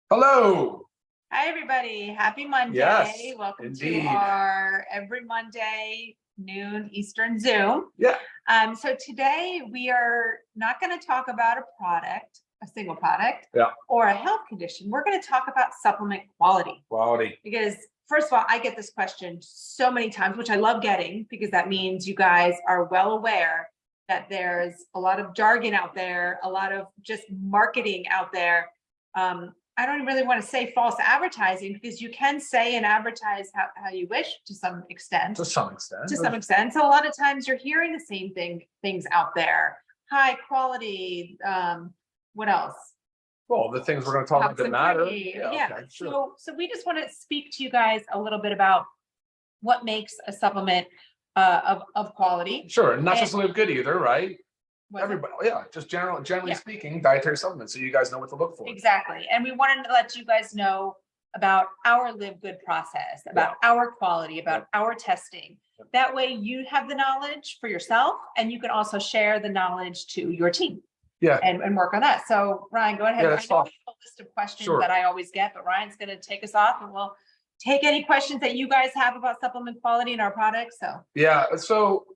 Hello. Hi, everybody. Happy Monday. Yes, Welcome indeed. to our every Monday noon Eastern Zoom. Yeah. So today we are not going to talk about a product, a single product, Yeah. or a health condition. We're going to talk about supplement quality. Quality. Because first of all, I get this question so many times, which I love getting because that means you guys are well aware that there's a lot of jargon out there, a lot of just marketing out there. I don't really want to say false advertising because you can say and advertise how you wish to some extent. To some extent. To some extent. So a lot of times you're hearing the same things out there. High quality, what else? Well, the things we're going to talk about that matter. Yeah. Okay, sure. So we just want to speak to you guys a little bit about what makes a supplement of quality. Sure. And not just LiveGood either, right? Everybody, just generally Yeah. speaking, dietary supplements, so you guys know what to look for. Exactly. And we wanted to let you guys know about our LiveGood process, about our quality, about our testing. That way you have the knowledge for yourself and you can also share the knowledge to your team. Yeah. And work on that. So Ryan, go ahead. Yeah, I know we have a list of questions that I always get, but Ryan's going to take us off and we'll take any questions that you guys have about supplement quality in our products. So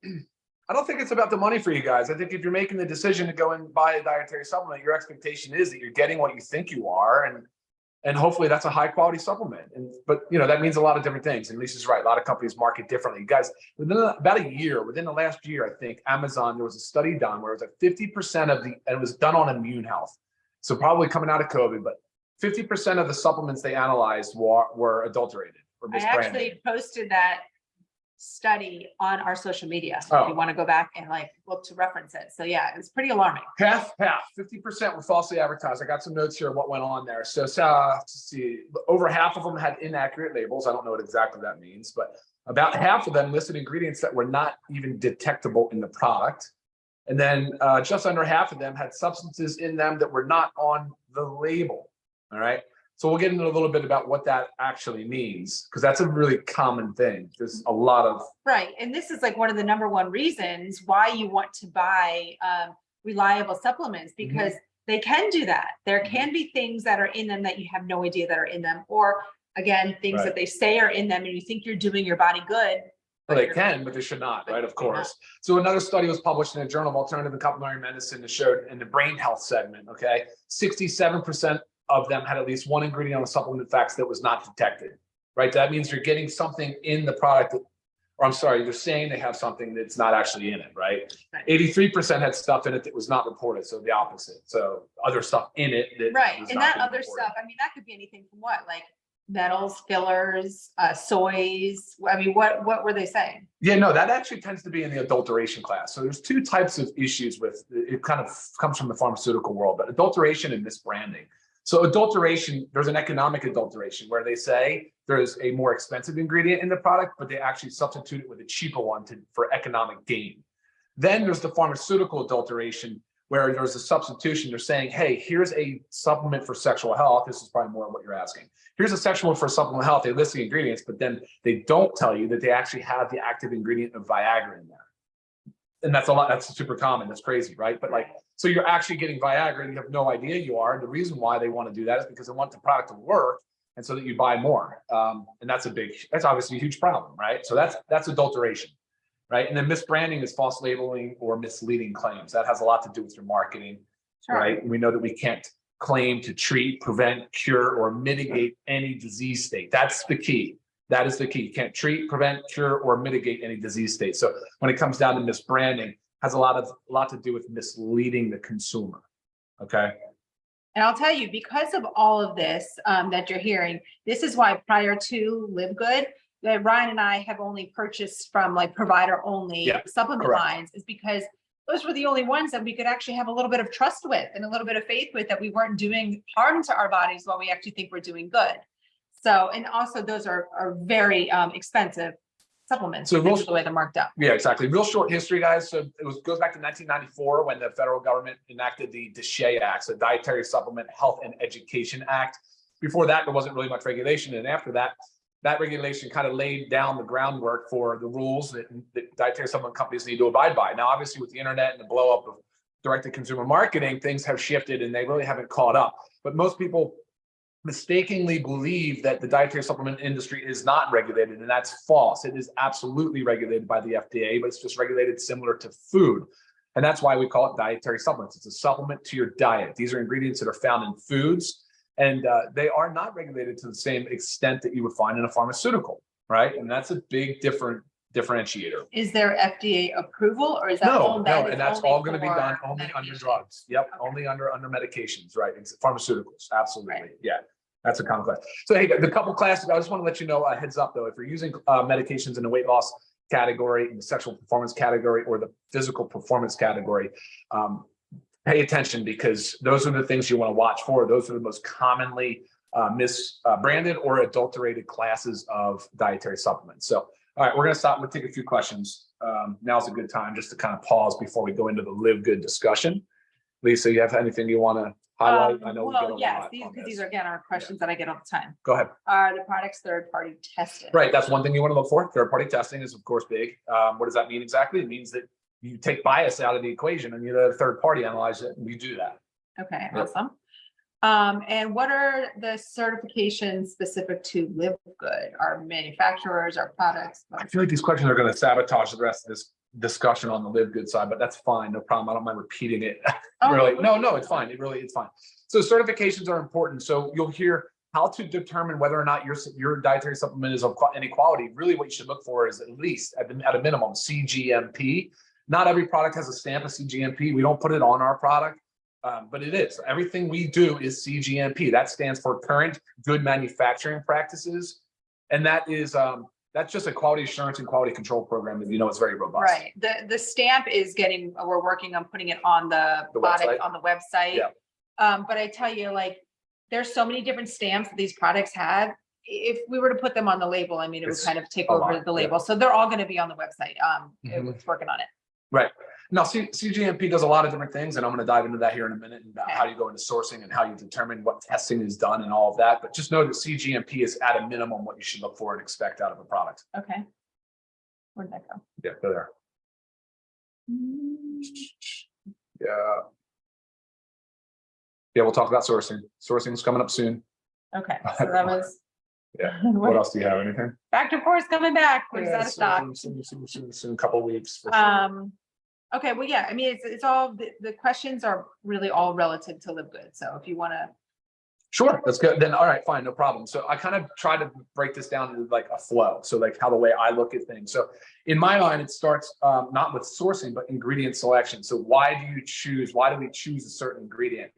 I don't think it's about the money for you guys. I think if you're making the decision to go and buy a dietary supplement, your expectation is that you're getting what you think you are, and hopefully that's a high quality supplement. But that means a lot of different things. And Lisa's right. A lot of companies market differently. You guys, within the last year, I think Amazon, there was a study done where it was like 50% and it was done on immune health. So probably coming out of COVID, but 50% of the supplements they analyzed were adulterated or misbranded. I actually posted that study on our social media. So if you want to go back and look to reference it. So yeah, it's pretty alarming. Half, 50% were falsely advertised. I got some notes here of what went on there. So let's see, over half of them had inaccurate labels. I don't know what exactly that means, but about half of them listed ingredients that were not even detectable in the product. And then just under half of them had substances in them that were not on the label. All right. So we'll get into a little bit about what that actually means, because that's a really common thing. There's a lot of and this is like one of the number one reasons why you want to buy reliable supplements, because they can do that. There can be things that are in them that you have no idea that are in them, or again, things that they say are in them and you think you're doing your body good. Well, they can, but they should not, right? Of course. So another study was published in the Journal of Alternative and Complementary Medicine that showed in the brain health segment, 67% of them had at least one ingredient on the supplement facts that was not detected, right? That means you're getting something in the product, you're saying they have something that's not actually in it, right? 83% had stuff in it that was not reported, so the opposite. So other stuff in it that and that other stuff, I mean, that could be anything from what, like metals, fillers, soys. I mean, what were they saying? Yeah, no, that actually tends to be in the adulteration class. So there's two types of issues with it. Kind of comes from the pharmaceutical world, but adulteration and misbranding. So adulteration, there's an economic adulteration where they say there's a more expensive ingredient in the product, but they actually substitute it with a cheaper one for economic gain. Then there's the pharmaceutical adulteration where there's a substitution. They're saying, hey, here's a supplement for sexual health. This is probably more what you're asking. Here's a supplement for supplemental health. They list the ingredients, but then they don't tell you that they actually have the active ingredient of Viagra in there. And that's a lot. That's super common. That's crazy, right? But so you're actually getting Viagra and you have no idea you are. And the reason why they want to do that is because they want the product to work and so that you buy more. And that's obviously a huge problem, right? So that's adulteration, right? And then misbranding is false labeling or misleading claims. That has a lot to do with your marketing, right? We know that we can't claim to treat, prevent, cure, or mitigate any disease state. That's the key. That is the key. You can't treat, prevent, cure, or mitigate any disease state. So when it comes down to misbranding, has a lot to do with misleading the consumer. Okay. And I'll tell you, because of all of this that you're hearing, this is why prior to LiveGood, that Ryan and I have only purchased from provider only supplement lines, is because those were the only ones that we could actually have a little bit of trust with and a little bit of faith with, that we weren't doing harm to our bodies while we actually think we're doing good. So, and also those are very expensive supplements. So the way they're marked up. Yeah, exactly. Real short history, guys. So goes back to 1994 when the federal government enacted the DSHEA Act, the Dietary Supplement Health and Education Act. Before that, there wasn't really much regulation. And after that, that regulation kind of laid down the groundwork for the rules that dietary supplement companies need to abide by. Now, obviously, with the internet and the blow up of direct-to-consumer marketing, things have shifted and they really haven't caught up. But most people mistakenly believe that the dietary supplement industry is not regulated, and that's false. It is absolutely regulated by the FDA, but it's just regulated similar to food. And that's why we call it dietary supplements. It's a supplement to your diet. These are ingredients that are found in foods, and they are not regulated to the same extent that you would find in a pharmaceutical, right? And that's a big differentiator. Is there FDA approval, or is that no, and that's all going to be done only under drugs. Yep, okay. Only under medications, right? It's pharmaceuticals, absolutely. Right. Yeah, that's a common class. So hey, the couple classes. I just want to let you know, a heads up though, if you're using medications in the weight loss category, in the sexual performance category, or the physical performance category, pay attention, because those are the things you want to watch for. Those are the most commonly misbranded or adulterated classes of dietary supplements. So. All right, we're going to stop. We'll take a few questions. Now's a good time just to kind of pause before we go into the LiveGood discussion. Lisa, you have anything you want to highlight? I know we get a lot. Because these are, again, our questions that I get all the time. Go ahead. Are the products third-party tested? Right, that's one thing you want to look for. Third-party testing is, of course, big. What does that mean exactly? It means that you take bias out of the equation and you let a third party analyze it, and you do that. Okay, Yep. awesome. And what are the certifications specific to LiveGood? Our manufacturers, our products? I feel like these questions are going to sabotage the rest of this discussion on the LiveGood side, but that's fine. No problem. I don't mind repeating it. Really. No, it's fine. It's fine. So certifications are important. So you'll hear how to determine whether or not your dietary supplement is of any quality. Really what you should look for is at least at a minimum CGMP. Not every product has a stamp of CGMP. We don't put it on our product. But it is. Everything we do is CGMP. That stands for Current Good Manufacturing Practices. And that is that's just a quality assurance and quality control program that it's very robust. Right. The stamp is we're working on putting it on the product website. On the website. Yeah. But I tell you, there's so many different stamps that these products have. If we were to put them on the label, it would kind of take over the label. Yeah. So they're all going to be on the website. It's working on it. Right. Now, CGMP does a lot of different things, and I'm going to dive into that here in a minute, and about how you go into sourcing and how you determine what testing is done and all of that. But just know that CGMP is at a minimum what you should look for and expect out of a product. Okay. Where did that go? Yeah, go there. Yeah, we'll talk about sourcing. Sourcing is coming up soon. Okay, so that was. Yeah. What else do you have? Anything? Factor 4 is coming back. We're just out of stock. Soon, a couple of weeks. For sure. Okay, well, yeah, I mean, it's all, the questions are really all relative to LiveGood. So if you want to. Sure, that's good. Then, all right, fine, no problem. So I kind of try to break this down into a flow. So how the way I look at things. So in my mind, it starts not with sourcing, but ingredient selection. So why do we choose a certain ingredient?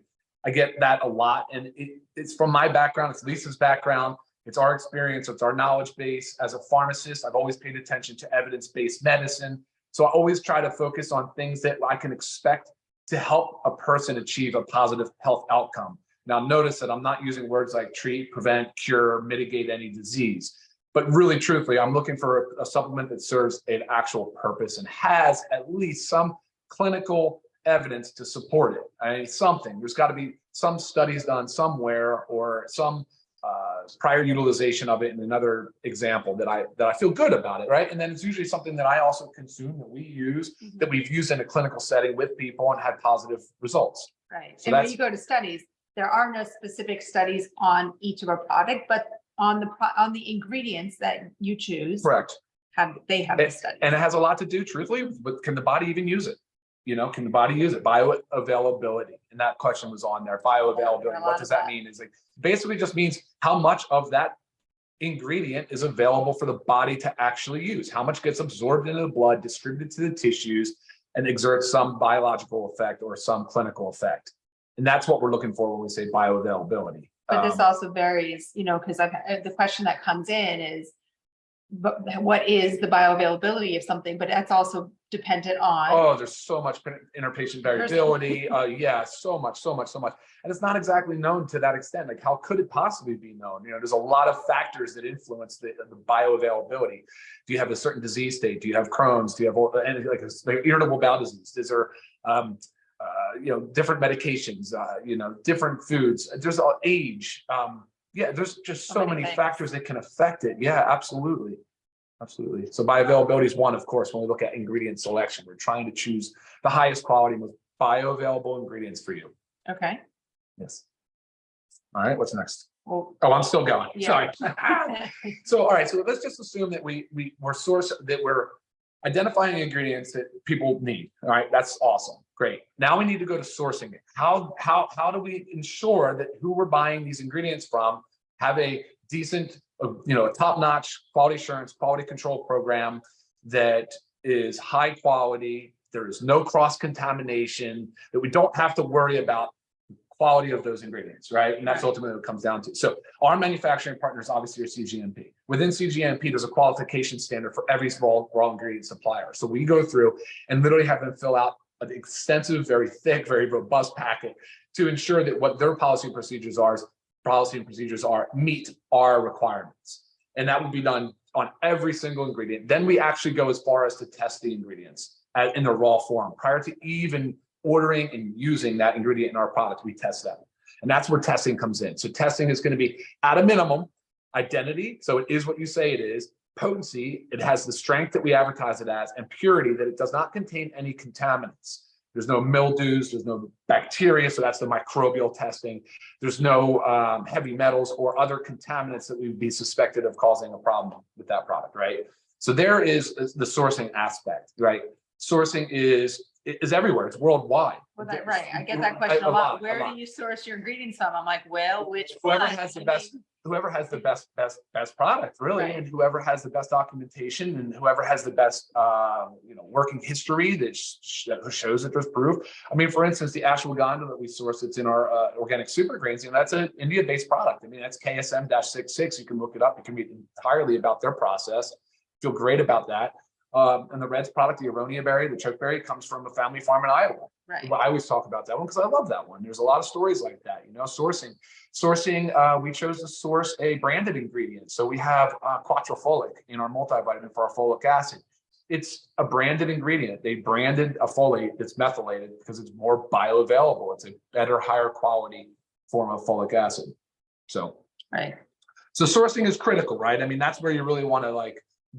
I get that a lot. And it's from my background, it's Lisa's background. It's our experience, it's our knowledge base. As a pharmacist, I've always paid attention to evidence-based medicine. So I always try to focus on things that I can expect to help a person achieve a positive health outcome. Now, notice that I'm not using words like treat, prevent, cure, mitigate any disease. But really, truthfully, I'm looking for a supplement that serves an actual purpose and has at least some clinical evidence to support it. I mean, something. There's got to be some studies done somewhere, or some prior utilization of it in another example that I feel good about it, right? And then it's usually something that I also consume, that we use, that we've used in a clinical setting with people and had positive results. Right. So and when you go to studies, there are no specific studies on each of our product, but on the ingredients that you choose. Correct. They have the studies. And it has a lot to do, truthfully, with can the body even use it? Can the body use it? Bioavailability. And that question was on there. Bioavailability. What does that mean? Is basically just means how much of that ingredient is available for the body to actually use. How much gets absorbed into the blood, distributed to the tissues, and exerts some biological effect or some clinical effect. And that's what we're looking for when we say bioavailability. But this also varies, because the question that comes in is, what is the bioavailability of something? But that's also dependent on. There's so much interpatient variability. So much. And it's not exactly known to that extent. How could it possibly be known? There's a lot of factors that influence the bioavailability. Do you have a certain disease state? Do you have Crohn's? Do you have anything like irritable bowel disease? Is there different medications? Different foods. There's age. There's just so many factors that can affect it. Yeah, absolutely. So bioavailability is one, of course, when we look at ingredient selection. We're trying to choose the highest quality, most bioavailable ingredients for you. Okay. Yes. All right, what's next? Well, Oh, I'm still going. yeah. Sorry. So, all right. So let's just assume that we're identifying ingredients that people need. All right. That's awesome. Great. Now we need to go to sourcing it. How do we ensure that who we're buying these ingredients from have a decent, a top-notch quality assurance, quality control program that is high quality. There is no cross-contamination, that we don't have to worry about quality of those ingredients, right? And that's ultimately what it comes down to. So our manufacturing partners obviously are CGMP. Within CGMP, there's a qualification standard for every raw ingredient supplier. So we go through and literally have them fill out an extensive, very thick, very robust packet to ensure that what their policy and procedures are meet our requirements. And that would be done on every single ingredient. Then we actually go as far as to test the ingredients in the raw form prior to even ordering and using that ingredient in our product. We test them, and that's where testing comes in. So testing is going to be at a minimum identity, so it is what you say it is, potency, it has the strength that we advertise it as, and purity, that it does not contain any contaminants. There's no mildews, there's no bacteria, so that's the microbial testing. There's no heavy metals or other contaminants that we'd be suspected of causing a problem with that product, right? So there is the sourcing aspect, right? Sourcing is everywhere. It's worldwide. Well, right. I get that question a lot. Where do you source your ingredients from? I'm like, well, whoever has the best product, really, right. And whoever has the best documentation and whoever has the best working history that shows that there's proof. I mean, for instance, the ashwagandha that we source, it's in our organic super grains, that's an India-based product. I mean, that's KSM-66. You can look it up. You can read entirely about their process. Feel great about that. And the Reds product, the aronia berry, the chokeberry, comes from a family farm in Iowa. Right. I always talk about that one because I love that one. There's a lot of stories like that, sourcing. We chose to source a branded ingredient. So we have quattrofolic in our multivitamin for our folic acid. It's a branded ingredient. They branded a folate that's methylated because it's more bioavailable. It's a better, higher quality form of folic acid. So, right. So sourcing is critical, right? I mean, that's where you really want to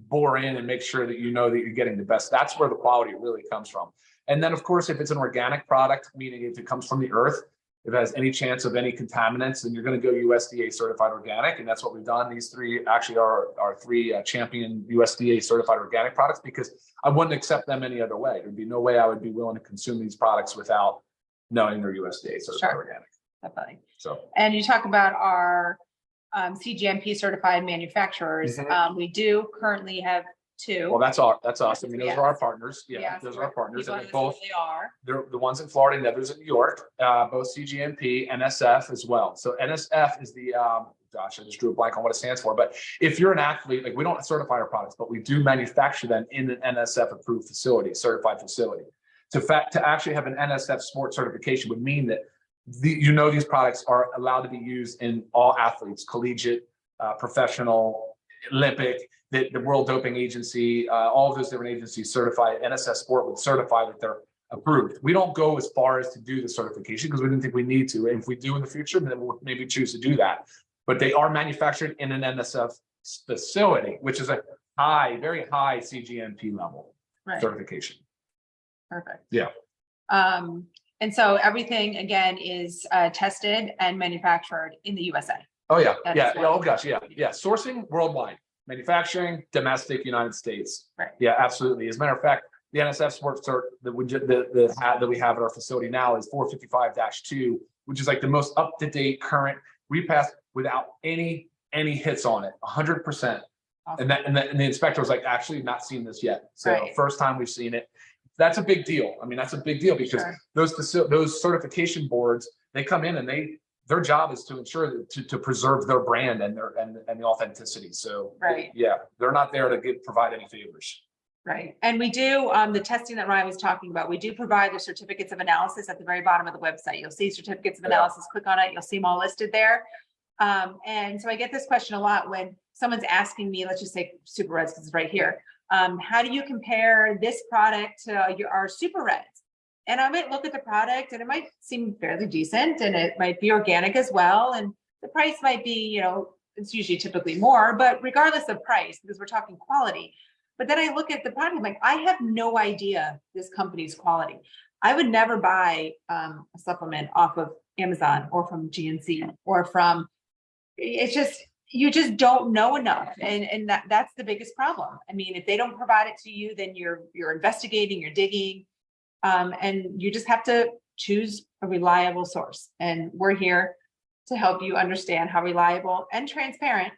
bore in and make sure that that you're getting the best. That's where the quality really comes from. And then, of course, if it's an organic product, meaning if it comes from the earth, if it has any chance of any contaminants, then you're going to go USDA certified organic. And that's what we've done. These three actually are our three champion USDA certified organic products, because I wouldn't accept them any other way. There'd be no way I would be willing to consume these products without knowing they're USDA certified organic. Definitely. So, and you talk about our CGMP certified manufacturers. We do currently have two. Well, that's us. I mean, those are our partners. Yeah, those are our partners. And they're the ones in Florida and the others in New York, both CGMP, NSF as well. So NSF is the, gosh, I just drew a blank on what it stands for. But if you're an athlete, we don't certify our products, but we do manufacture them in an NSF approved facility, certified facility. To actually have an NSF sport certification would mean that these products are allowed to be used in all athletes, collegiate, professional, Olympic, the World Doping Agency, all of those different agencies certify. NSF Sport would certify that they're approved. We don't go as far as to do the certification because we didn't think we need to. And if we do in the future, then we'll maybe choose to do that. But they are manufactured in an NSF facility, which is a very high CGMP level certification. Perfect. Yeah. And so everything, again, is tested and manufactured in the USA. Oh, yeah. Oh, gosh. Yeah. Sourcing worldwide, manufacturing, domestic, United States. Right. Yeah, absolutely. As a matter of fact, the NSF Sport cert that we have at our facility now is 455-2, which is the most up-to-date current. We passed without any hits on it, 100%. Awesome. And the inspector was actually not seen this yet. So first time we've seen it. That's a big deal. I mean, that's a big deal because those certification boards, they come in and their job is to ensure to preserve their brand and the authenticity. So they're not there to provide any favors. Right. And we do the testing that Ryan was talking about. We do provide the certificates of analysis at the very bottom of the website. You'll see certificates of analysis. Click on it. You'll see them all listed there. And so I get this question a lot when someone's asking me, let's just say Super Reds, because it's right here. How do you compare this product to our Super Reds? And I might look at the product and it might seem fairly decent and it might be organic as well. And the price might be, it's usually typically more, but regardless of price, because we're talking quality. But then I look at the product, I'm like, I have no idea this company's quality. I would never buy a supplement off of Amazon or from GNC or from it's just, you just don't know enough. And that's the biggest problem. I mean, if they don't provide it to you, then you're investigating, you're digging, and you just have to choose a reliable source. And we're here to help you understand how reliable and transparent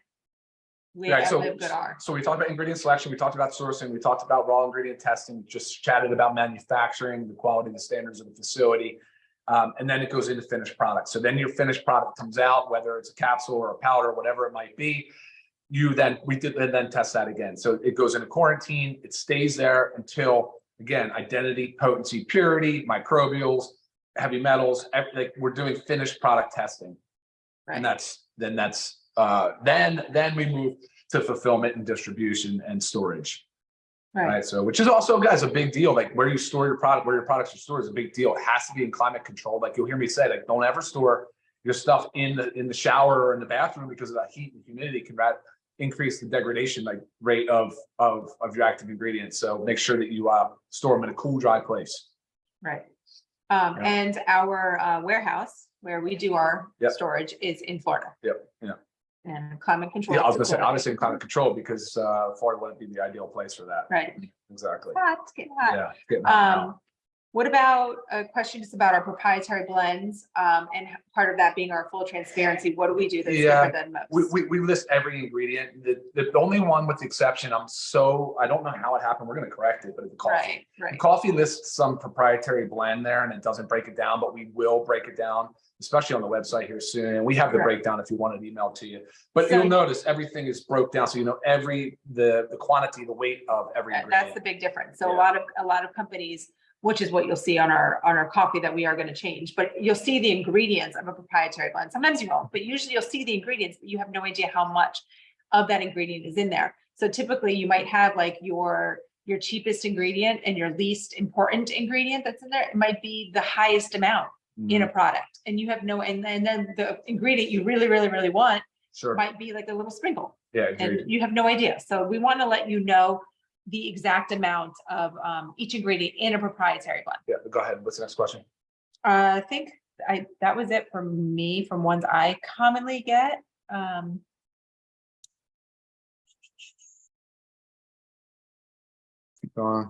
we at LiveGood are. So we talked about ingredient selection, we talked about sourcing, we talked about raw ingredient testing, just chatted about manufacturing, the quality, the standards of the facility. And then it goes into finished product. So then your finished product comes out, whether it's a capsule or a powder, whatever it might be. We then test that again. So it goes into quarantine. It stays there until, again, identity, potency, purity, microbials, heavy metals. Like we're doing finished product testing, right. And then we move to fulfillment and distribution and storage. Right. So, which is also, guys, a big deal. Like where you store your product, where your products are stored is a big deal. It has to be in climate controlled. Like you'll hear me say, like, don't ever store your stuff in the shower or in the bathroom because of that heat and humidity can increase the degradation rate of your active ingredients. So make sure that you store them in a cool, dry place. Right. And our warehouse where we do our storage is in Florida. Yep. Yeah. And climate control. Yeah, I was going to say, obviously in climate control because Florida wouldn't be the ideal place for that. Right. Exactly. It's getting hot. Yeah, it's getting hot now. What about a question just about our proprietary blends and part of that being our full transparency? What do we do that's different than most? We list every ingredient. The only one with the exception, I don't know how it happened. We're going to correct it, but the coffee. Right. The coffee lists some proprietary blend there and it doesn't break it down, but we will break it down, especially on the website here soon. And we have the breakdown if you want it emailed to you. But you'll notice everything is broke down. So you know the quantity, the weight of every ingredient. That's the big difference. So a lot of companies, which is what you'll see on our coffee that we are going to change. But you'll see the ingredients of a proprietary blend. Sometimes you won't, but usually you'll see the ingredients, but you have no idea how much of that ingredient is in there. So typically you might have like your cheapest ingredient and your least important ingredient that's in there. It might be the highest amount in a product. And you have and then the ingredient you really, really, really want might be like a little sprinkle. Yeah, and you have no idea. So we want to let you know the exact amount of each ingredient in a proprietary blend. Yeah, go ahead. What's the next question? I think that was it for me from ones I commonly get. Keep going.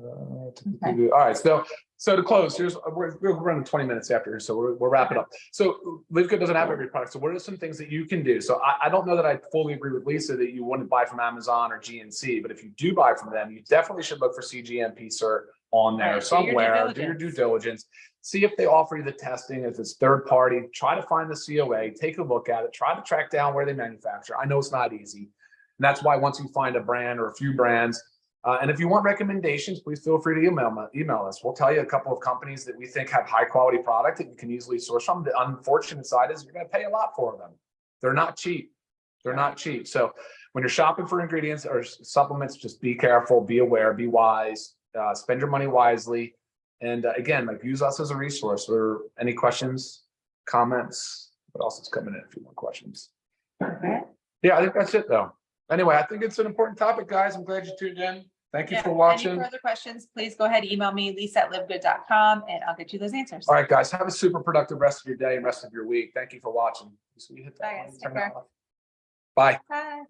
Okay. All right, so to close, we're running 20 minutes after here, so we're wrapping up. So LiveGood doesn't have every product. So what are some things that you can do? So I don't know that I fully agree with Lisa that you wouldn't buy from Amazon or GNC, but if you do buy from them, you definitely should look for CGMP cert on there somewhere. Do your due diligence. See if they offer you the testing. If it's third party, try to find the COA, take a look at it, try to track down where they manufacture. I know it's not easy. And that's why once you find a brand or a few brands, and if you want recommendations, please feel free to email us. We'll tell you a couple of companies that we think have high quality product that you can easily source from. The unfortunate side is you're going to pay a lot for them. They're not cheap. They're not cheap. So when you're shopping for ingredients or supplements, just be careful, be aware, be wise, spend your money wisely. And again, use us as a resource. Or any questions, comments? What else is coming in? A few more questions. Okay. Yeah, I think that's it though. Anyway, I think it's an important topic, guys. I'm glad you tuned in. Thank you for watching. Any further questions, please go ahead and email me, lisa@livegood.com, and I'll get you those answers. All right, guys. Have a super productive rest of your day and rest of your week. Thank you for watching. Bye, guys. Take care. Bye. Bye.